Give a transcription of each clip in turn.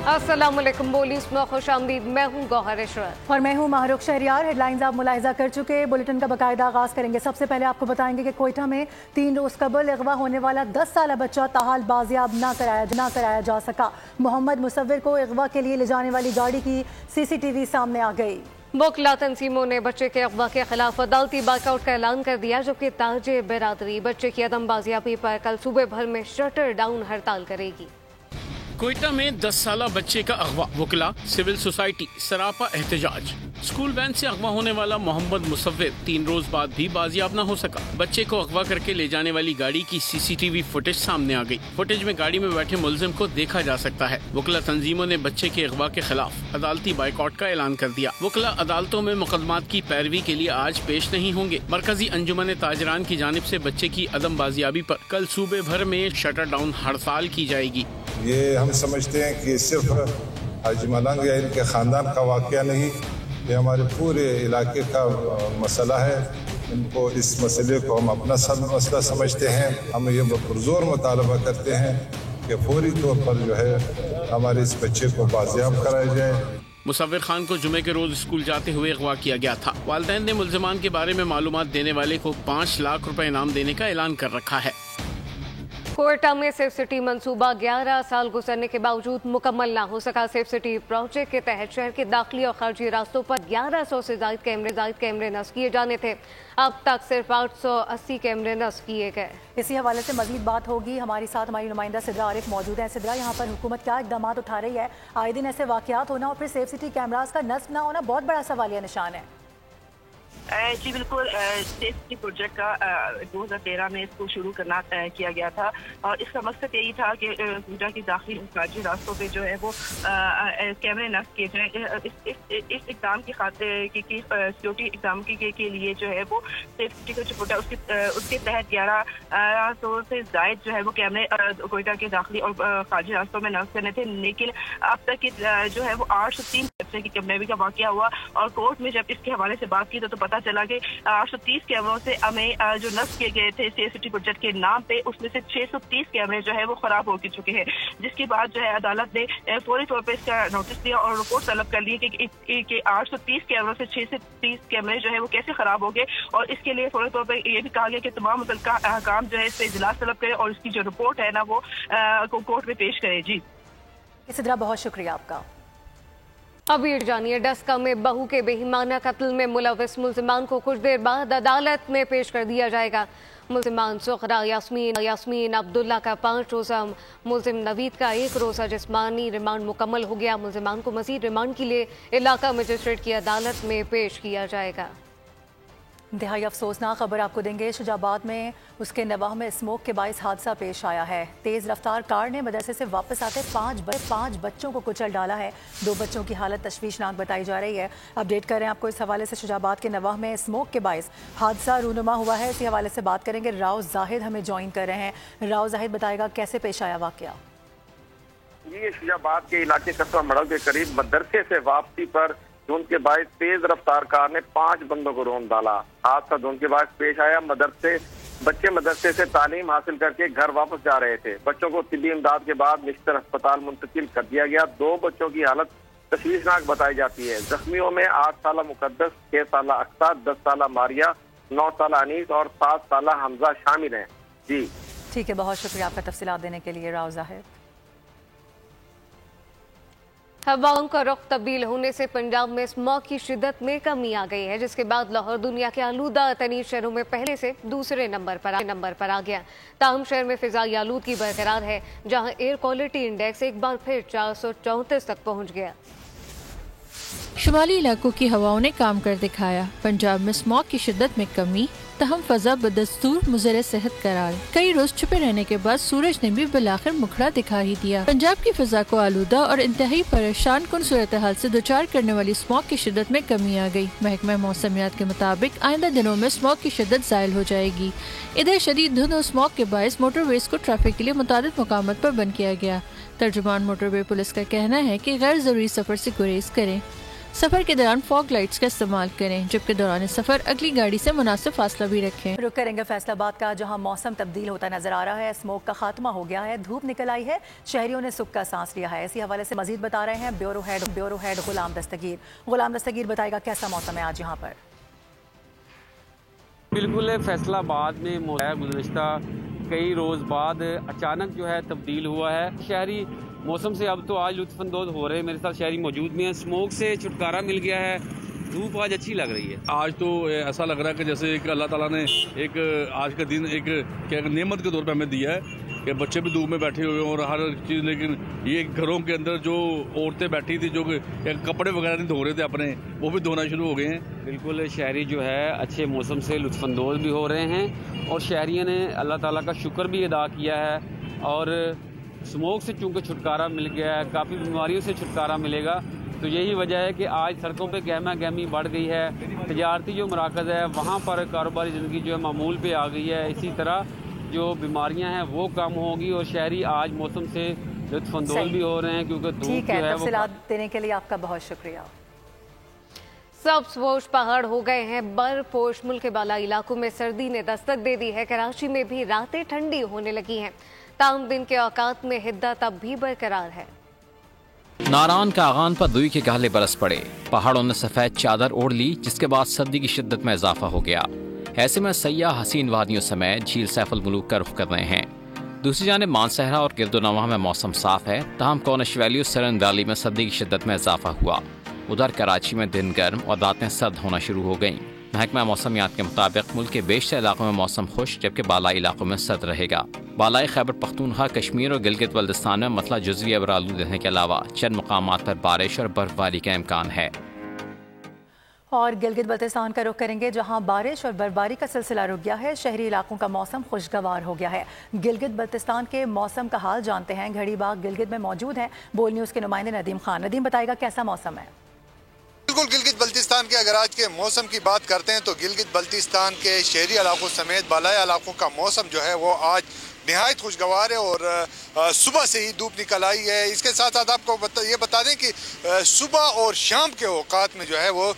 अस्सलाम वालेकुम, बोलिस में खुश आमदीद। मैं हूँ गौहर इशरत और मैं हूँ माहरुख शहरियार। हेडलाइंस आप मुलाहिजा कर चुके। बुलेटिन का बाकायदा आगाज़ करेंगे। सबसे पहले आपको बताएंगे कि कोयटा में 3 रोज़ कबल अगवा होने वाला 10 साल बच्चा ताहाल बाजियाब ना कराया जा सका। मोहम्मद मुसव्विर को अगवा के लिए ले जाने वाली गाड़ी की CCTV सामने आ गई। वकला तंजीमों ने बच्चे के अगवा के खिलाफ अदालती बाइकआउट का ऐलान कर दिया, जबकि ताज बिरादरी बच्चे की अदम बाजियाबी पर कल सूबे भर में शटर डाउन हड़ताल करेगी। कोयटा में 10 साल बच्चे का अगवा, वकला, सिविल सोसाइटी सरापा एहतजाज। स्कूल वैन से अगवा होने वाला मोहम्मद मुसव्विर 3 रोज बाद भी बाजियाब न हो सका। बच्चे को अगवा करके ले जाने वाली गाड़ी की CCTV फुटेज सामने आ गई। फुटेज में गाड़ी में बैठे मुलजिम को देखा जा सकता है। वकला तंजीमों ने बच्चे के अगवा के खिलाफ अदालती बाइकआउट का ऐलान कर दिया। वकला अदालतों में मुकदमात की पैरवी के लिए आज पेश नहीं होंगे। मरकजी अंजुमन ताजरान की जानिब से बच्चे की अदम बाजियाबी पर कल सूबे भर में शटर डाउन हड़ताल की जाएगी। ये हम समझते हैं कि सिर्फ हाजी मलंग या इनके ख़ानदान का वाक़या नहीं, ये हमारे पूरे इलाके का मसला है। इनको इस मसले को हम अपना मसला समझते हैं। हम ये पुरज़ोर मुतालबा करते हैं कि फौरी तौर पर जो है हमारे इस बच्चे को बाजियाब कराया जाए। मुसव्विर खान को जुमे के रोज स्कूल जाते हुए अगवा किया गया था। वालिदैन ने मुल्जिमान के बारे में मालूमात देने वाले को 5 लाख रुपए इनाम देने का ऐलान कर रखा है। कोयटा में सेफ सिटी मंसूबा 11 साल गुजरने के बावजूद मुकम्मल ना हो सका। सेफ सिटी प्रोजेक्ट के तहत शहर के दाखिली और खारजी रास्तों पर 1100 से ज्यादा कैमरे नस्ब किए जाने थे। अब तक सिर्फ 880 कैमरे नस्ब किए गए। इसी हवाले से मजीद बात होगी। हमारे साथ हमारी नुमाइंदा सिद्रा आरिफ मौजूद है। सिद्रा, यहाँ पर हुकूमत क्या इकदाम उठा रही है? आए दिन ऐसे वाकयात होना और फिर सेफ सिटी कैमरास का नस्ब ना होना बहुत बड़ा सवालिया निशान है। जी बिल्कुल, सेफ सिटी प्रोजेक्ट का 2013 में इसको शुरू करना तय किया गया था और इसका मकसद यही था कि कोयटा की दाखिली खारजी रास्तों पे जो है वो कैमरे नस्ब किए जाएँ। इस इकदाम की खातिर की सिक्योरिटी इकदाम के लिए जो है वो सेफ सिटी का जो प्रोजेक्ट उसके तहत 1100 से जायद जो है वो कैमरे कोयटा के दाखिली और खारजी रास्तों में नस्ब करने थे, लेकिन अब तक जो है वो 803 की कैमरे का वाकया हुआ और कोर्ट में जब इसके हवाले से बात की तो पता चला कि 830 कैमरों से हमें जो नस्ब किए गए थे सेफ सिटी प्रोजेक्ट के नाम पे, उसमें से 630 कैमरे जो है वो खराब हो चुके हैं। जिसके बाद जो है अदालत ने फौरी तौर पे इसका नोटिस दिया और रिपोर्ट तलब कर ली कि 830 कैमरों से 630 कैमरे जो है वो कैसे खराब हो गए और इसके लिए फौरी तौर पर यह भी कहा गया कि तमाम मुतल्लिका अहकाम जो है इस पे इजलास तलब करे और इसकी जो रिपोर्ट है ना वो कोर्ट में पेश करे। जी सिद्रा, बहुत शुक्रिया आपका। अब ये जानिए, डस्का में बहू के बेईमाना कत्ल में मुलविस मुल्जिमान को कुछ देर बाद अदालत में पेश कर दिया जाएगा। मुल्जिमान सुखरा यास्मीन अब्दुल्ला का 5 रोज़ा, मुल्जिम नवीद का 1 रोज़ा जिस्मानी रिमांड मुकम्मल हो गया। मुल्जिमान को मजीद रिमांड के लिए इलाका मजिस्ट्रेट की अदालत में पेश किया जाएगा। इंतहाई अफसोसनाक खबर आपको देंगे। शुजाबाद में उसके नवाह में स्मोक के बाइस हादसा पेश आया है। तेज़ रफ्तार कार ने मदरसे से वापस आते 5 बच्चों को कुचल डाला है। 2 बच्चों की हालत तशवीशनाक बताई जा रही है। अपडेट कर रहे हैं आपको इस हवाले से। शुजाबाद के नवाह में स्मोक के बाइस हादसा रूनुमा हुआ है। इसी हवाले से बात करेंगे। राव जाहिद हमें ज्वाइन कर रहे हैं। राव जाहिद बताएगा कैसे पेश आया वाकया। ये शुजाबाद के इलाके कस्बा मड़ल के करीब मदरसे से वापसी पर धुंध के बायस तेज रफ्तार कार ने 5 बंदों को रौंद डाला। हादसा धुंध के बायस पेश आया। बच्चे मदरसे से तालीम हासिल करके घर वापस जा रहे थे। बच्चों को तिब्बी इमदाद के बाद निश्चित अस्पताल मुंतकिल कर दिया गया। 2 बच्चों की हालत तशवीशनाक बताई जाती है। जख्मियों में 8 साल मुकद्दस, 6 साल अक्सा, 10 साल मारिया, 9 साल अनीस और 7 साल हमजा शामिल हैं। जी ठीक है, बहुत शुक्रिया आपका तफसीलात देने के लिए राव जाहिद। हवाओं का रुख तब्दील होने से पंजाब में स्मॉग की शिद्दत में कमी आ गई है, जिसके बाद लाहौर दुनिया के आलूदा तरीन शहरों में पहले से दूसरे नंबर पर आ गया। ताहम शहर में फिजाई आलूदगी बरकरार है, जहां एयर क्वालिटी इंडेक्स एक बार फिर 434 तक पहुंच गया। शुमाली इलाकों की हवाओं ने काम कर दिखाया। पंजाब में स्मॉग की शिद्दत में कमी, तहम फजा बदस्तूर मुज़र सेहत करार। कई रोज छुपे रहने के बाद सूरज ने भी बिलाखिर मुखड़ा दिखा ही दिया। पंजाब की फिजा को आलूदा और इंतहाई परेशान कुन सूरत हाल से दोचार करने वाली स्मॉग की शिद्दत में कमी आ गई। महकमा मौसमियात के मुताबिक आइंदा दिनों में स्मॉग की शिद्दत ज़ायल हो जाएगी। इधर शदीद धुंध और स्मॉग के बायस मोटरवेज को ट्रैफिक के लिए मुतादिद मकामात पर बंद किया गया। तर्जुमान मोटरवे पुलिस का कहना है कि गैर जरूरी सफर से गुरेज करें। सफर के दौरान फॉग लाइट्स का इस्तेमाल करें, जबकि दौरान सफर अगली गाड़ी से मुनासिब फासला भी रखें। रुक करेंगे फैसलाबाद का, जहां मौसम तब्दील होता नजर आ रहा है। स्मोक का खात्मा हो गया है, धूप निकल आई है, शहरियों ने सुख का सांस लिया है। इसी हवाले से मजीद बता रहे हैं ब्यूरो हेड गुलाम दस्तगीर बताएगा कैसा मौसम है आज यहाँ पर। बिल्कुल फैसलाबाद में गुज़श्ता कई रोज़ बाद अचानक जो है तब्दील हुआ है। शहरी मौसम से अब तो आज लुत्फ़अंदोज़ हो रहे हैं। मेरे साथ शहरी मौजूद भी हैं। स्मोक से छुटकारा मिल गया है, धूप आज अच्छी लग रही है। आज तो ऐसा लग रहा है कि जैसे एक अल्लाह ताला ने एक आज का दिन एक क्या नेमत के तौर पे हमें दिया है कि बच्चे भी धूप में बैठे हुए हैं और हर चीज़, लेकिन ये घरों के अंदर जो औरतें बैठी थी जो कपड़े वगैरह नहीं धो रहे थे अपने, वो भी धोना शुरू हो गए हैं। बिल्कुल शहरी जो है अच्छे मौसम से लुत्फ़अंदोज़ भी हो रहे हैं और शहरियों ने अल्लाह ताला का शुक्र भी अदा किया है। और स्मोक से चूँकि छुटकारा मिल गया है, काफ़ी बीमारियों से छुटकारा मिलेगा, तो यही वजह है कि आज सड़कों पे गहमा गहमी बढ़ गई है। तजारती जो मराकज़ है वहाँ पर कारोबारी ज़िंदगी जो है मामूल पे आ गई है। इसी तरह जो बीमारियाँ हैं वो कम होगी और शहरी आज मौसम से लुत्फ़अंदोज़ भी हो रहे हैं, क्योंकि धूप जो है वो। देने के लिए आपका बहुत शुक्रिया। सब्ज़पोश पहाड़ हो गए हैं बर्फपोश। मुल्क के बाला इलाकों में सर्दी ने दस्तक दे दी है। कराची में भी रातें ठंडी होने लगी हैं, ताहम दिन के औकात में हिद्दत अब भी बरकरार है। नारान का आगान पर दुई के कहले बरस पड़े, पहाड़ों ने सफ़ेद चादर ओढ़ ली, जिसके बाद सर्दी की शिद्दत में इजाफा हो गया। ऐसे में सयाह हसीन वादियों समेत झील सैफुल मुलूक का रुख कर रहे हैं। दूसरी जानिब मानसहरा और गिरदोनवाह में मौसम साफ है, ताहम कॉर्निश वैली और सरन वैली में सर्दी की शिद्दत में इजाफा हुआ। उधर कराची में दिन गर्म और रातें सर्द होना शुरू हो गईं। महकमा मौसमियात के मुताबिक मुल्क के बेशतर इलाकों में मौसम खुश, जबकि बालाई इलाकों में सर्द रहेगा। बालाई खैबर पख्तूनख्वा, कश्मीर और गिलगित बल्तिस्तान में मतला जुज़वी अबरालू रहने के अलावा चंद मकामात पर बारिश और बर्फबारी का इम्कान है। और गिलगित बल्तिस्तान का रुख करेंगे, जहां बारिश और बर्फबारी का सिलसिला रुक गया है। शहरी इलाकों का मौसम खुशगवार हो गया है। गिलगित बल्तिस्तान के मौसम का हाल जानते हैं। घड़ी बाग गिलगित में मौजूद हैं बोल न्यूज़ के नुमाइंदे नदीम खान। नदीम बताएगा कैसा मौसम है। बिल्कुल गिलगित बल्तिस्तान के अगर आज के मौसम की बात करते हैं तो गिलगित बल्तिस्तान के शहरी इलाकों समेत बालाई इलाकों का मौसम जो है वो आज निहायत खुशगवार है और सुबह से ही धूप निकल आई है। इसके साथ साथ आपको ये बता दें कि सुबह और शाम के औकात में जो है वो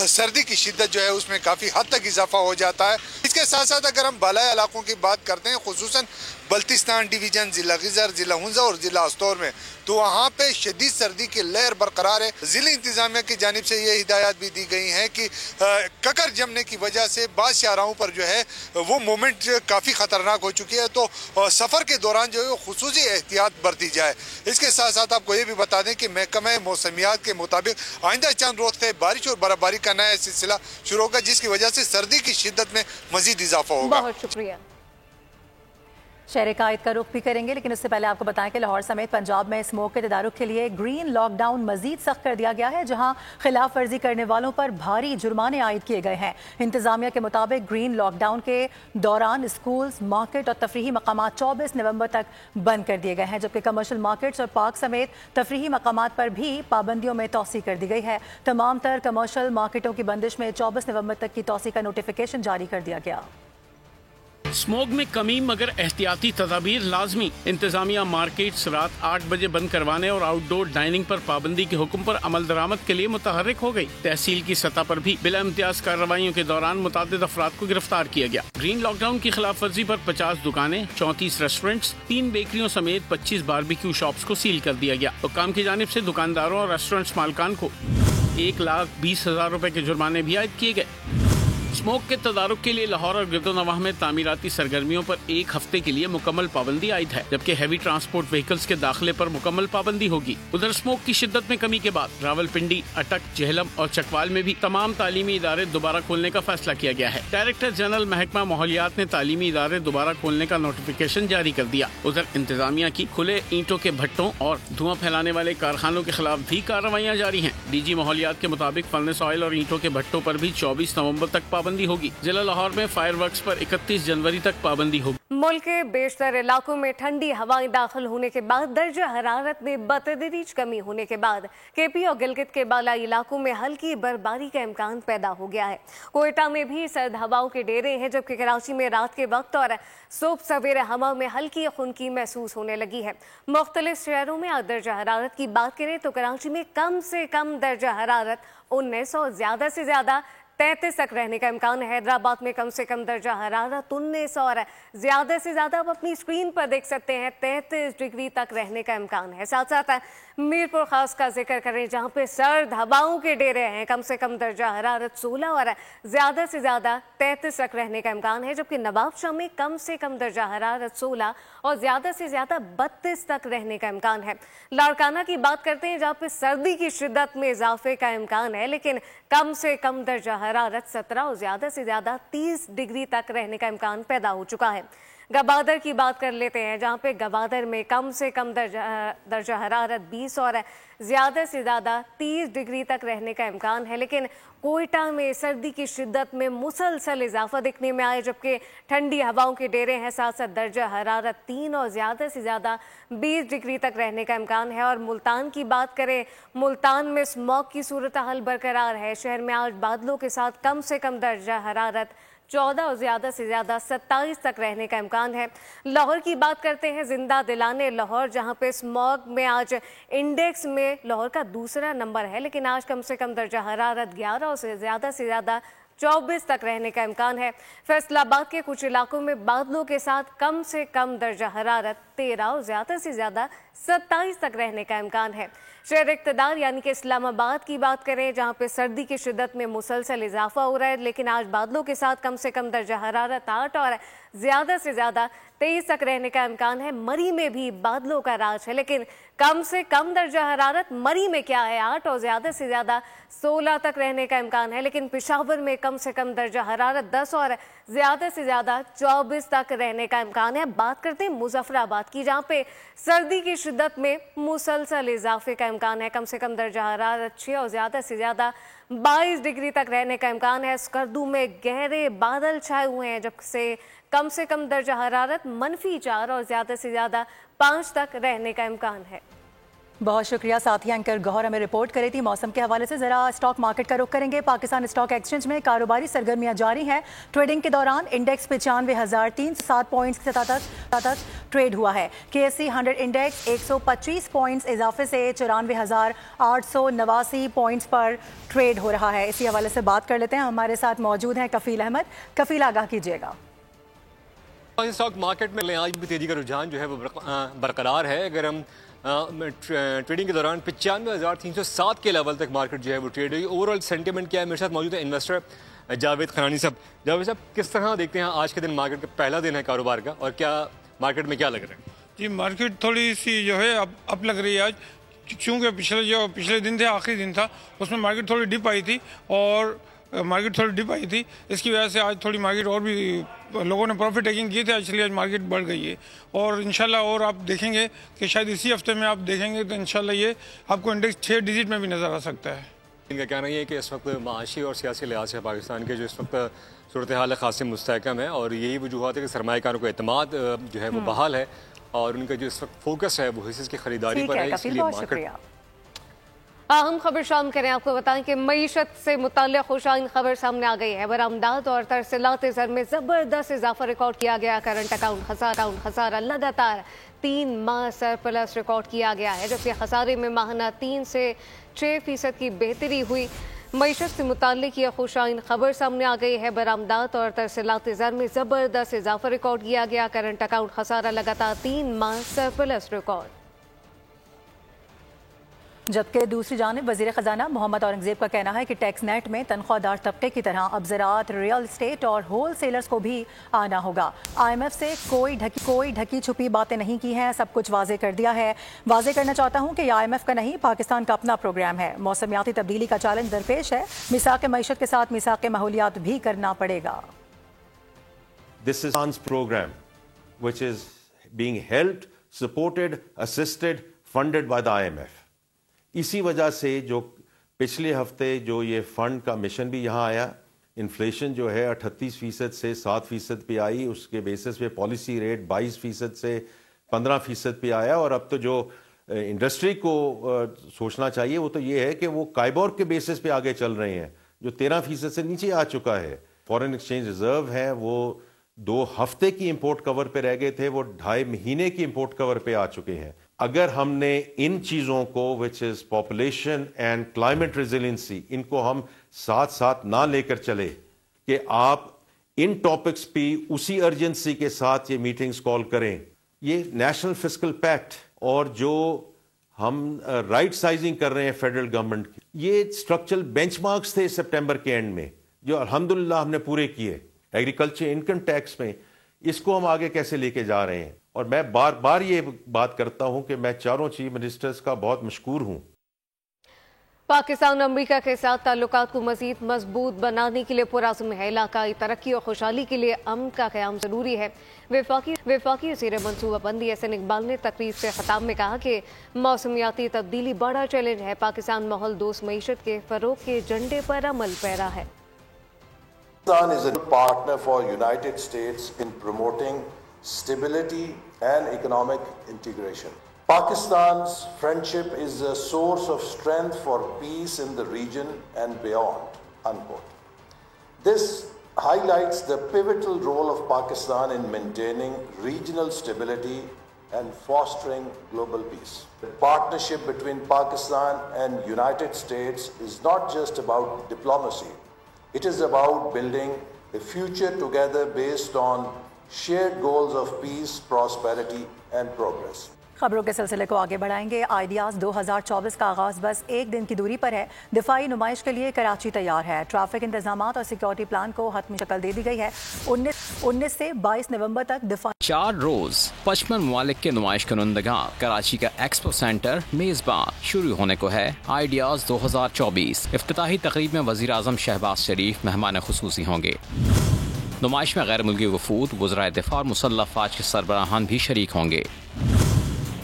सर्दी की शिद्दत जो है उसमें काफ़ी हद तक इजाफा हो जाता है। इसके साथ साथ अगर हम बालाई इलाकों की बात करते हैं, खुसूसन बल्तिस्तान डिवीज़न, ज़िला गिज़र, ज़िला हुंज़ा और ज़िला अस्तौर में, तो वहाँ पे शदीद सर्दी की लहर बरकरार है। ज़िला इंतज़ामिया की जानिब से ये हिदायत भी दी गई हैं कि ककर जमने की वजह से बाज़ शाहराहों पर जो है वो मोमेंट काफ़ी ख़तरनाक हो चुकी है, तो सफ़र के दौरान जो है वो खुसूसी एहतियात बरती जाए। इसके साथ साथ आपको ये भी बता दें कि महकमा मौसमियात के मुताबिक आइंदा चंद रोज़ से बारिश और बर्फबारी का नया सिलसिला शुरू होगा, जिसकी वजह से सर्दी की शिद्दत में मज़ीद इजाफा होगा। बहुत शुक्रिया। शहर कायद का रुख भी करेंगे, लेकिन उससे पहले आपको बताएं कि लाहौर समेत पंजाब में स्मोक के तदारुक के लिए ग्रीन लॉकडाउन मजीद सख्त कर दिया गया है, जहां खिलाफ वर्जी करने वालों पर भारी जुर्माने आयद किए गए हैं। इंतजामिया के मुताबिक ग्रीन लॉकडाउन के दौरान स्कूल्स, मार्केट और तफरीही मकामात 24 नवंबर तक बंद कर दिए गए हैं, जबकि कमर्शियल मार्केट्स और पार्क समेत तफरीही मकामात पर भी पाबंदियों में तोसी कर दी गई है। तमाम तर कमर्शियल मार्केटों की बंदिश में 24 नवंबर तक की तोसी का नोटिफिकेशन जारी कर दिया गया। स्मोक में कमी मगर एहतियाती तदाबीर लाजमी। इंतजामिया मार्केट्स रात 8 बजे बंद करवाने और आउटडोर डाइनिंग पर पाबंदी के हुक्म पर अमल दरामद के लिए मुतहर्रिक हो गई। तहसील की सतह पर भी बिला इम्तियाज कार्रवाइयों के दौरान मुतादिद अफराद को गिरफ्तार किया गया। ग्रीन लॉकडाउन की खिलाफ वर्जी पर 50 दुकानें, 34 रेस्टोरेंट्स, 3 बेकरियों समेत 25 बारबेक्यू शॉप्स को सील कर दिया गया। हुक्काम की जानिब से दुकानदारों और रेस्टोरेंट्स मालिकान को 1,20,000 रुपए के जुर्माने भी आयद किए गए। स्मोक के तदारुक के लिए लाहौर और गिरदोनवाह में तामीराती सरगर्मियों पर 1 हफ्ते के लिए मुकम्मल पाबंदी आयद है, जबकि हैवी ट्रांसपोर्ट व्हीकल्स के दाखिले पर मुकम्मल पाबंदी होगी। उधर स्मोक की शिद्दत में कमी के बाद रावलपिंडी, अटक, जेहलम और चकवाल में भी तमाम तालीमी इदारे दोबारा खोलने का फैसला किया गया है। डायरेक्टर जनरल महकमा माहौलियात ने तालीमी इदारे दोबारा खोलने का नोटिफिकेशन जारी कर दिया। उधर इंतजामिया की खुले ईंटों के भट्टों और धुआं फैलाने वाले कारखानों के खिलाफ भी कार्रवाइयाँ जारी हैं। डीजी माहौलियात के मुताबिक फर्नेस ऑयल और ईंटों के भट्टों पर भी 24 नवम्बर तक पाबंदी होगी। जिला लाहौर में फायर वर्क्स पर 31 जनवरी तक पाबंदी होगी। मुल्क के बेशतर इलाकों में ठंडी हवाएं दाखिल होने के बाद दर्जा हरारत में बतदरीज कमी होने के बाद केपी और गिलगित के बालाई इलाकों में हल्की बर्फबारी का इम्कान पैदा हो गया है। कोयटा में भी सर्द हवाओं के डेरे हैं, जबकि कराची में रात के वक्त और सुबह सवेरे हवा में हल्की खुनकी महसूस होने लगी है। मुख्तलिफ शहरों में दर्जा हरारत की बात करें तो कराची में कम से कम दर्जा हरारत 19 और ज्यादा से ज्यादा 33 तक रहने का इम्कान है। हैदराबाद में कम से कम दर्जा हरारत 19 और ज्यादा से ज्यादा आप अपनी स्क्रीन पर देख सकते हैं 33 डिग्री तक रहने का इम्कान है। साथ साथ मीरपुर खास का जिक्र करें जहां पे सर्द हवाओं के डेरे हैं, कम से कम दर्जा हरारत 16 और ज्यादा से ज्यादा 33 तक रहने का इम्कान है। जबकि नवाबशाह में कम से कम दर्जा हरारत 16 और ज्यादा से ज्यादा 32 तक रहने का इम्कान है। लाड़काना की बात करते हैं जहां पे सर्दी की शिद्दत में इजाफे का इम्कान है, लेकिन कम से कम दर्जा हरारत 17 और ज्यादा से ज्यादा 30 डिग्री तक रहने का इम्कान पैदा हो चुका है। गवादर की बात कर लेते हैं जहां पे गवादर में कम से कम दर्जा हरारत 20 और ज्यादा से ज्यादा 30 डिग्री तक रहने का इम्कान है। लेकिन कोयटा में सर्दी की शिद्दत में मुसलसल इजाफा दिखने में आया, जबकि ठंडी हवाओं के डेरे हैं। साथ साथ दर्जा हरारत 3 और ज्यादा से ज्यादा 20 डिग्री तक रहने का इम्कान है। और मुल्तान की बात करें, मुल्तान में स्मॉग की सूरत हाल बरकरार है। शहर में आज बादलों के साथ कम से कम दर्जा हरारत 14 और ज्यादा से ज्यादा 27 तक रहने का इम्कान है। लाहौर की बात करते हैं, जिंदा दिलाने लाहौर जहां पे स्मॉग में आज इंडेक्स में लाहौर का दूसरा नंबर है, लेकिन आज कम से कम दर्जा हरारत 11 और से ज्यादा 24 तक रहने का इम्कान है। फैसलाबाद के कुछ इलाकों में बादलों के साथ कम से कम दर्जा हरारत 13 और ज्यादा से ज्यादा 27 तक रहने का इम्कान है। शहर इक़्तिदार यानी कि इस्लामाबाद की बात करें जहां पे सर्दी की शिद्दत में मुसलसल इजाफा हो रहा है, लेकिन आज बादलों के साथ कम से कम दर्जा हरारत 8 और ज्यादा से ज्यादा 23 तक रहने का इम्कान है। मरी में भी बादलों का राज है, लेकिन कम से कम दर्जा हरारत मरी में क्या है 8 और ज्यादा से ज्यादा 16 तक रहने का इम्कान है। लेकिन पेशावर में कम से कम दर्जा हरारत 10 और ज्यादा से ज्यादा 24 तक रहने का इम्कान है। बात करते हैं मुजफ्फराबाद की जहां पे सर्दी की शिद्दत में मुसलसल इजाफे का इम्कान है। कम से कम दर्जा हरारत 6 और ज्यादा से ज्यादा 22 डिग्री तक रहने का इम्कान है। स्कर्दू में गहरे बादल छाए हुए हैं, जब से कम दर्जा हरारत -4 और ज्यादा से ज्यादा 5 तक रहने का इम्कान है। बहुत शुक्रिया साथी एंकर गौहर हमें रिपोर्ट करी थी। मौसम के हवाले से जरा स्टॉक मार्केट का रुख करेंगे। पाकिस्तान स्टॉक एक्सचेंज में कारोबारी सरगर्मियां जारी हैं। ट्रेडिंग के दौरान इंडेक्स 95,307 पॉइंट्स की सतह तक ट्रेड हुआ है। KSE 100 इंडेक्स 125 पॉइंट्स इजाफे से 94,889 पॉइंट्स पर ट्रेड हो रहा है। इसी हवाले से बात कर लेते हैं, हमारे साथ मौजूद हैं कफील अहमद। कफील, आगाह कीजिएगा। स्टॉक मार्केट में आज भी तेजी का रुझान जो है वो बरकरार है। अगर हम ट्रेडिंग के दौरान 95,307 के लेवल तक मार्केट जो है वो ट्रेड हुई। ओवरऑल सेंटिमेंट क्या है? मेरे साथ मौजूद है इन्वेस्टर जावेद खनानी साहब। जावेद साहब, किस तरह देखते हैं आज के दिन? मार्केट का पहला दिन है कारोबार का, और क्या मार्केट में क्या लग रहा है? जी, मार्केट थोड़ी सी जो है अब लग रही है आज, क्योंकि पिछले दिन थे, आखिरी दिन था, उसमें मार्केट थोड़ी डिप आई थी इसकी वजह से आज थोड़ी मार्केट और भी लोगों ने प्रॉफिट टेकिंग किए थे, इसलिए आज मार्केट बढ़ गई है। और इंशाल्लाह और आप देखेंगे कि शायद इसी हफ्ते में आप देखेंगे तो इंशाल्लाह ये आपको इंडेक्स 6 डिजिट में भी नज़र आ सकता है। इनका कहना ये है कि इस वक्त माशी और सियासी लिहाज से पाकिस्तान के जो इस वक्त सूरत हाल खासी मुस्तहकम है, और यही वजूहत है कि सरमायाकारों को एतमाद जो है वो बहाल है, और उनका जो इस वक्त फोकस है वो हिस्से की खरीदारी पर है। इसलिए मार्केट अहम खबर शाम करें, आपको बताएं कि मईशत से मुताल्लिक़ खुशाइन खबर सामने आ गई है। बरामदात और तरसीलात ज़र में ज़बरदस्त इजाफा रिकॉर्ड किया गया। करंट अकाउंट खसारा लगातार 3 माह सरप्लस रिकॉर्ड किया गया है, जबकि खसारे में माहाना 3 से 6% की बेहतरी हुई। मईशत से मुताल्लिक़ ये खुशाइन खबर सामने आ गई है। बरामदात और तरसीलात ज़र में ज़बरदस्त इजाफा रिकॉर्ड किया गया। करंट अकाउंट खसारा लगातार 3 माह सरप्लस रिकॉर्ड। जबकि दूसरी जानिब वज़ीर ख़जाना मोहम्मद औरंगज़ेब का कहना है कि टैक्स नेट में तनख्वाहदार तबके की तरह अब ज़राअत, रियल इस्टेट और होल सेलर्स को भी आना होगा। IMF से कोई ढकी छुपी बातें नहीं की हैं, सब कुछ वाजे कर दिया है। वाजे करना चाहता हूँ कि IMF का नहीं, पाकिस्तान का अपना प्रोग्राम है। मौसमियाती तब्दीली का चैलेंज दरपेश है, मिसाक़ मईशत के साथ मिसाक़ माहौलियात भी करना पड़ेगा। This is Khan's program, which is being helped, supported, assisted, funded by the IMF. इसी वजह से जो पिछले हफ्ते जो ये फंड का मिशन भी यहाँ आया, इन्फ्लेशन जो है 38% से 7% पे आई, उसके बेसिस पे पॉलिसी रेट 22% से 15% पे आया। और अब तो जो इंडस्ट्री को सोचना चाहिए वो तो ये है कि वो काइबोर के बेसिस पे आगे चल रहे हैं, जो 13% से नीचे आ चुका है। फॉरेन एक्सचेंज रिजर्व है वो 2 हफ्ते की इंपोर्ट कवर पे रह गए थे, वो 2.5 महीने की इंपोर्ट कवर पे आ चुके हैं। اگر ہم نے ان چیزوں کو which is population and climate resiliency ان کو ہم ساتھ ساتھ نہ لے کر چلے کہ آپ ان ٹاپکس پہ اسی ارجنسی کے ساتھ یہ میٹنگز کال کریں. یہ نیشنل فسکل پیکٹ اور جو ہم رائٹ سائزنگ کر رہے ہیں فیڈرل گورنمنٹ کی, یہ اسٹرکچرل بینچ مارکس تھے سپٹمبر کے اینڈ میں جو الحمدللہ ہم نے پورے کیے. ایگریکلچر انکم ٹیکس میں اس کو ہم آگے کیسے لے کے جا رہے ہیں. اور میں بار بار یہ بات کرتا ہوں کہ میں چاروں چیف منسٹرز کا بہت مشکور ہوں. پاکستان امریکہ کے ساتھ تعلقات کو مزید مضبوط بنانے کے لیے پرعزم ہے. علاقائی ترقی اور خوشحالی کے لیے امن کا قیام ضروری ہے. وفاقی وزیر منصوبہ بندی احسن اقبال نے تقریب سے خطاب میں کہا کہ موسمیاتی تبدیلی بڑا چیلنج ہے. پاکستان ماحول دوست معیشت کے فروغ کے ایجنڈے پر عمل پیرا ہے. Pakistan is a partner for United States in promoting stability and economic integration. Pakistan's friendship is a source of strength for peace in the region and beyond, unquote. This highlights the pivotal role of Pakistan in maintaining regional stability and fostering global peace. The partnership between Pakistan and United States is not just about diplomacy. It is about building a future together based on shared goals of peace, prosperity and progress. خبروں کے سلسلے کو آگے بڑھائیں گے. Ideas 2024 کا آغاز بس ایک دن کی دوری پر ہے. دفاعی نمائش کے لیے کراچی تیار ہے. ٹریفک انتظامات اور سیکیورٹی پلان کو حتمی شکل دے دی گئی ہے. 19 سے 22 نومبر تک دفاع 4 روز 55 ممالک کے نمائش کنندگان. کراچی کا ایکسپو سینٹر میزبان. شروع ہونے کو ہے آئیڈیاز 2024. افتتاحی تقریب میں وزیر اعظم شہباز شریف مہمان خصوصی ہوں گے. نمائش میں غیر ملکی وفود، وزرائے دفاع اور مسلح افواج کے سربراہان بھی شریک ہوں گے.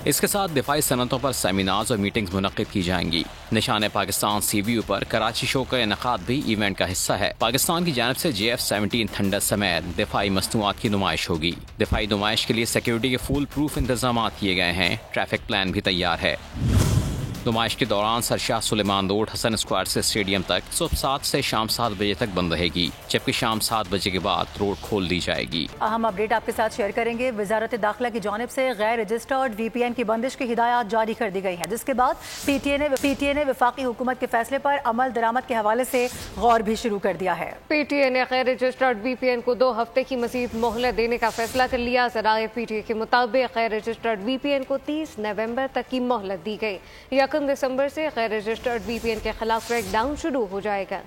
اس کے ساتھ دفاعی صنعتوں پر سیمینارز اور میٹنگز منعقد کی جائیں گی. نشان پاکستان CVU پر کراچی شو کا انعقاد بھی ایونٹ کا حصہ ہے. پاکستان کی جانب سے JF-17 تھنڈر سمیت دفاعی مصنوعات کی نمائش ہوگی. دفاعی نمائش کے لیے سیکیورٹی کے فول پروف انتظامات کیے گئے ہیں. ٹریفک پلان بھی تیار ہے. نمائش کے دوران سرشاہ سلیمان روڈ حسن اسکوائر سے اسٹیڈیم تک صبح 7 سے شام 7 بجے تک بند رہے گی، جبکہ شام 7 بجے کے بعد روڈ کھول دی جائے گی. اہم اپڈیٹ آپ کے ساتھ شیئر کریں گے. وزارت داخلہ کی جانب سے غیر رجسٹرڈ VPN کی بندش کی ہدایات جاری کر دی گئی ہیں، جس کے بعد PTI نے وفاقی حکومت کے فیصلے پر عمل درآمد کے حوالے سے غور بھی شروع کر دیا ہے. PTI نے غیر رجسٹرڈ VPN کو 2 ہفتے کی مزید مہلت دینے کا فیصلہ کر لیا. ذرائع PTI کے مطابق غیر رجسٹرڈ VPN کو 30 نومبر تک کی مہلت دی گئی. 1 دسمبر سے غیر رجسٹرڈ VPN کے خلاف کریک ڈاؤن شروع ہو جائے گا.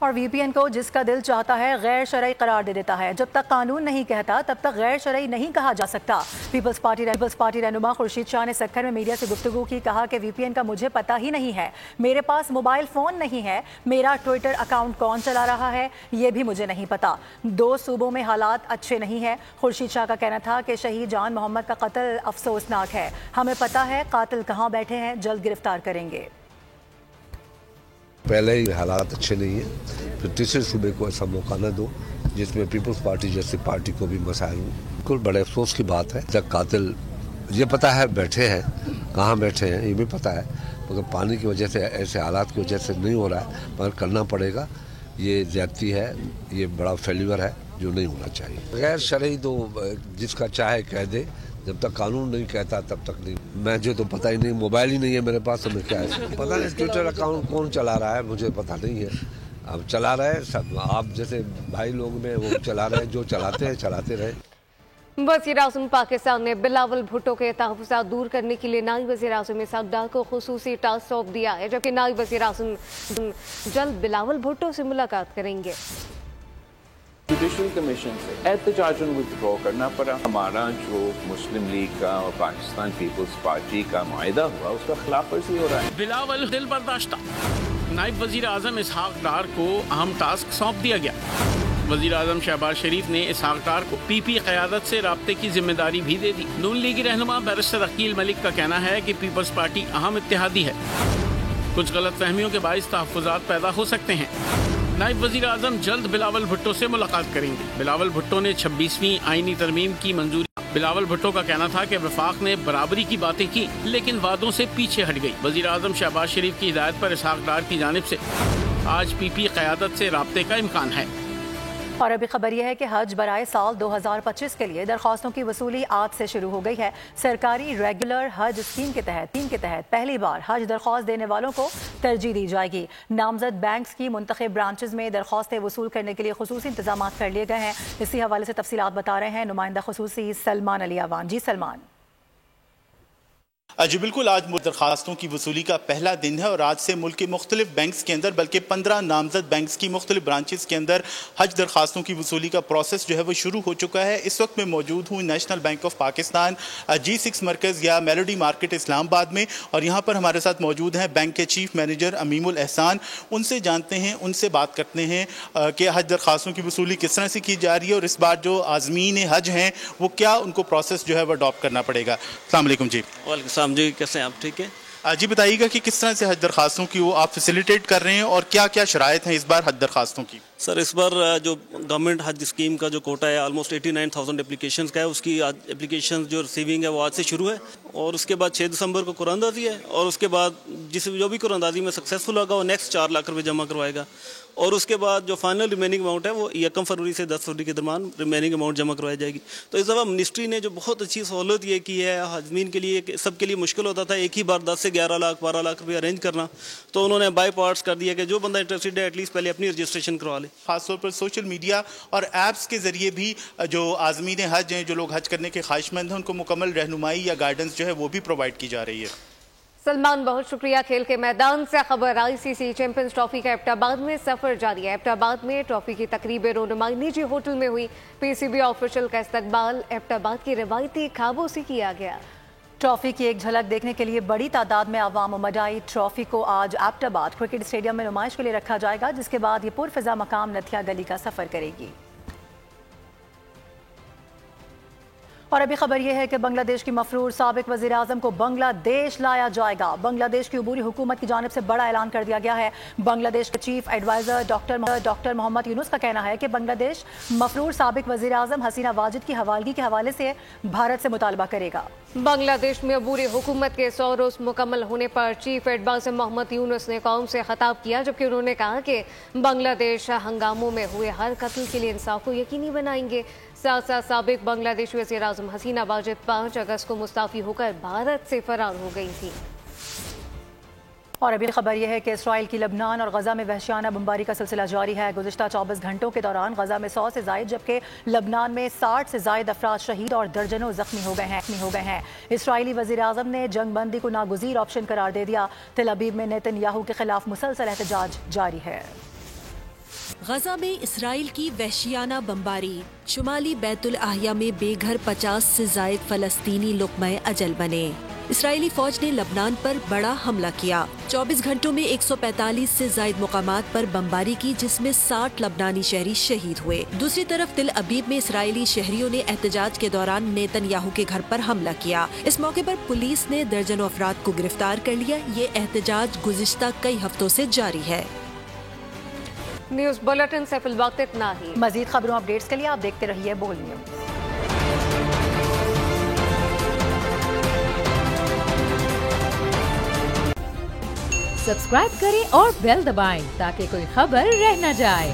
اور VPN کو جس کا دل چاہتا ہے غیر شرعی قرار دے دیتا ہے. جب تک قانون نہیں کہتا تب تک غیر شرعی نہیں کہا جا سکتا. پیپلز پارٹی رہنما خورشید شاہ نے سکھر میں میڈیا سے گفتگو کی. کہا کہ VPN کا مجھے پتہ ہی نہیں ہے. میرے پاس موبائل فون نہیں ہے. میرا ٹویٹر اکاؤنٹ کون چلا رہا ہے یہ بھی مجھے نہیں پتا. 2 صوبوں میں حالات اچھے نہیں ہیں. خورشید شاہ کا کہنا تھا کہ شہید جان محمد کا قتل افسوسناک ہے. ہمیں پتہ ہے قاتل کہاں بیٹھے ہیں، جلد گرفتار کریں گے. پہلے ہی حالات اچھے نہیں ہیں، پھر تیسرے صوبے کو ایسا موقع نہ دو جس میں پیپلز پارٹی جیسی پارٹی کو بھی مسائل ہوں. بالکل بڑے افسوس کی بات ہے. جب قاتل یہ پتہ ہے بیٹھے ہیں، کہاں بیٹھے ہیں یہ بھی پتہ ہے، مگر پانی کی وجہ سے ایسے حالات کی وجہ سے نہیں ہو رہا ہے، مگر کرنا پڑے گا. یہ زیادتی ہے، یہ بڑا فیلیور ہے جو نہیں ہونا چاہیے. غیر شرعی تو جس کا چاہے کہہ دے، جب تک قانون نہیں کہتا تب تک نہیں. مجھے تو پتہ ہی نہیں، موبائل ہی نہیں ہے میرے پاس، تو میں کیا ہے پتہ نہیں. ٹویٹر اکاؤنٹ کون چلا رہا ہے مجھے پتہ نہیں ہے. اب چلا رہے سب آپ جیسے بھائی لوگ میں وہ چلا رہے، جو چلاتے ہیں چلاتے رہے. وزیر اعظم پاکستان نے بلاول بھٹو کے تحفظات دور کرنے کے لیے نائب وزیر اعظم اسحاق ڈار کو خصوصی ٹاسک سونپ دیا ہے، جبکہ نائب وزیر اعظم جلد بلاول بھٹو سے ملاقات کریں گے. جوڈیشل کمیشن سے احتجاجاً وتھڈرا کرنا پڑا. ہمارا جو مسلم لیگ کا اور پاکستان پیپلز پارٹی کا معاہدہ ہوا اس کا خلاف ورزی ہو رہا ہے. بلاول دل برداشتہ. نائب وزیر اعظم اسحاق ڈار کو اہم ٹاسک سونپ دیا گیا. وزیر اعظم شہباز شریف نے اسحاق ڈار کو PP قیادت سے رابطے کی ذمہ داری بھی دے دی. نون لیگی رہنما بیرسٹر عقیل ملک کا کہنا ہے کہ پیپلز پارٹی اہم اتحادی ہے. کچھ غلط فہمیوں کے باعث تحفظات پیدا ہو سکتے ہیں. نائب وزیر اعظم جلد بلاول بھٹو سے ملاقات کریں گے. بلاول بھٹو نے 26ویں آئینی ترمیم کی منظوری. بلاول بھٹو کا کہنا تھا کہ وفاق نے برابری کی باتیں کی لیکن وعدوں سے پیچھے ہٹ گئی. وزیر اعظم شہباز شریف کی ہدایت پر اسحاق ڈار کی جانب سے آج PP قیادت سے رابطے کا امکان ہے. اور ابھی خبر یہ ہے کہ حج برائے سال 2025 کے لیے درخواستوں کی وصولی آج سے شروع ہو گئی ہے۔ سرکاری ریگولر حج اسکیم کے تحت پہلی بار حج درخواست دینے والوں کو ترجیح دی جائے گی۔ نامزد بینکس کی منتخب برانچز میں درخواستیں وصول کرنے کے لیے خصوصی انتظامات کر لیے گئے ہیں۔ اسی حوالے سے تفصیلات بتا رہے ہیں نمائندہ خصوصی سلمان علی آوان۔ جی سلمان۔ جی بالکل، آج درخواستوں کی وصولی کا پہلا دن ہے اور آج سے ملک کے مختلف بینکس کے اندر بلکہ 15 نامزد بینکس کی مختلف برانچز کے اندر حج درخواستوں کی وصولی کا پروسیس جو ہے وہ شروع ہو چکا ہے۔ اس وقت میں موجود ہوں national bank of Pakistan G6 مرکز یا میلوڈی مارکیٹ اسلام آباد میں، اور یہاں پر ہمارے ساتھ موجود ہیں بینک کے چیف مینیجر امیم الاحسان۔ ان سے جانتے ہیں، ان سے بات کرتے ہیں کہ حج درخواستوں کی وصولی کس طرح سے کی جا رہی ہے اور اس بار جو عازمین حج ہیں وہ کیا ان کو پروسیس جو ہے وہ اڈاپٹ کرنا پڑے گا۔ السلام علیکم جی۔ وعلیکم السلام جی، کیسے ہیں آپ؟ ٹھیک ہے جی بتائیے گا کہ کس طرح سے حج درخواستوں کی وہ آپ فیسیلیٹیٹ کر رہے ہیں اور کیا کیا شرائط ہیں اس بار حج درخواستوں کی؟ سر، اس بار جو گورنمنٹ حج اسکیم کا جو کوٹا ہے آلموسٹ 89,000 اپلیکیشنز کا ہے، اس کی اپلیکیشنز جو ریسیونگ ہے وہ آج سے شروع ہے اور اس کے بعد 6 دسمبر کو قرآن اندازی ہے اور اس کے بعد جو بھی قرآن اندازی میں سکسیسفل ہوگا وہ نیکسٹ 4 لاکھ روپے جمع کروائے گا اور اس کے بعد جو فائنل ریمیننگ اماؤنٹ ہے وہ 1 فروری سے 10 فروری کے درمیان ریمیننگ اماؤنٹ جمع کروائی جائے گی۔ تو اس دفعہ منسٹری نے جو بہت اچھی سہولت یہ کی ہے حاجمین کے لیے، سب کے لیے مشکل ہوتا تھا ایک ہی بار 10 سے 11 لاکھ 12 لاکھ روپے ارینج کرنا، تو انہوں نے بائی پارٹس کر دیا کہ جو بندہ انٹرسٹڈ ہے ایٹ لیسٹ پہلے اپنی رجسٹریشن کروا لے۔ خاص طور پر سوشل میڈیا اور ایپس کے ذریعے بھی جو عازمین حج ہیں، جو لوگ حج کرنے کے خواہش مند ہیں، ان کو مکمل رہنمائی یا گائیڈنس جو ہے وہ بھی پرووائڈ کی جا رہی ہے۔ سلمان بہت شکریہ۔ کھیل کے میدان سے خبر، ICC چیمپئنز ٹرافی کا ایبٹ آباد میں سفر جاری ہے۔ ایبٹ آباد میں ٹرافی کی تقریب رونمائی نجی ہوٹل میں ہوئی۔ PCB آفیشل کا استقبال ایبٹ آباد کی روایتی کھابوں سے کیا گیا۔ ٹرافی کی ایک جھلک دیکھنے کے لیے بڑی تعداد میں عوام امڈ آئی۔ ٹرافی کو آج ایبٹ آباد کرکٹ اسٹیڈیم میں نمائش کے لیے رکھا جائے گا، جس کے بعد یہ پرفضا مقام نتھیا گلی کا سفر کرے گی۔ اور ابھی خبر یہ ہے کہ بنگلہ دیش کی مفرور سابق وزیر اعظم کو بنگلہ دیش لایا جائے گا۔ بنگلہ دیش کی عبوری حکومت کی جانب سے بڑا اعلان کر دیا گیا ہے۔ بنگلہ دیش کے چیف ایڈوائزر ڈاکٹر محمد یونس کا کہنا ہے کہ بنگلہ دیش مفرور سابق وزیر اعظم حسینہ واجد کی حوالگی کے حوالے سے بھارت سے مطالبہ کرے گا۔ بنگلہ دیش میں عبوری حکومت کے 100 روز مکمل ہونے پر چیف ایڈوائزر محمد یونس نے قوم سے خطاب کیا، جبکہ انہوں نے کہا کہ بنگلہ دیش ہنگاموں میں ہوئے ہر قتل کے لیے انصاف کو یقینی بنائیں گے۔ ساتھ ساتھ سابق بنگلہ دیش وزیر اعظم حسینہ واجد 5 اگست کو مستعفی ہو کر بھارت سے فرار ہو گئی تھی۔ اور ابھی خبر یہ ہے کہ اسرائیل کی لبنان اور غزہ میں وحشیانہ بمباری کا سلسلہ جاری ہے۔ گزشتہ 24 گھنٹوں کے دوران غزہ میں 100 سے زائد جبکہ لبنان میں 60 سے زائد افراد شہید اور درجنوں زخمی ہو گئے ہیں۔ اسرائیلی وزیر اعظم نے جنگ بندی کو ناگزیر آپشن قرار دے دیا۔ تل ابیب میں نیتن یاہو کے خلاف مسلسل احتجاج جاری ہے۔ غزہ میں اسرائیل کی وحشیانہ بمباری، شمالی بیت الاحیاء میں بے گھر 50 سے زائد فلسطینی لقمہ اجل بنے۔ اسرائیلی فوج نے لبنان پر بڑا حملہ کیا، 24 گھنٹوں میں 145 سے زائد مقامات پر بمباری کی، جس میں 60 لبنانی شہری شہید ہوئے۔ دوسری طرف تل ابیب میں اسرائیلی شہریوں نے احتجاج کے دوران نیتن یاہو کے گھر پر حملہ کیا۔ اس موقع پر پولیس نے درجنوں افراد کو گرفتار کر لیا۔ یہ احتجاج گزشتہ کئی ہفتوں سے جاری ہے۔ نیوز بلیٹن سے فی الوقت اتنا ہی۔ مزید خبروں اپڈیٹس کے لیے آپ دیکھتے رہیے بول نیوز۔ سبسکرائب کریں اور بیل دبائیں تاکہ کوئی خبر رہ نہ جائے۔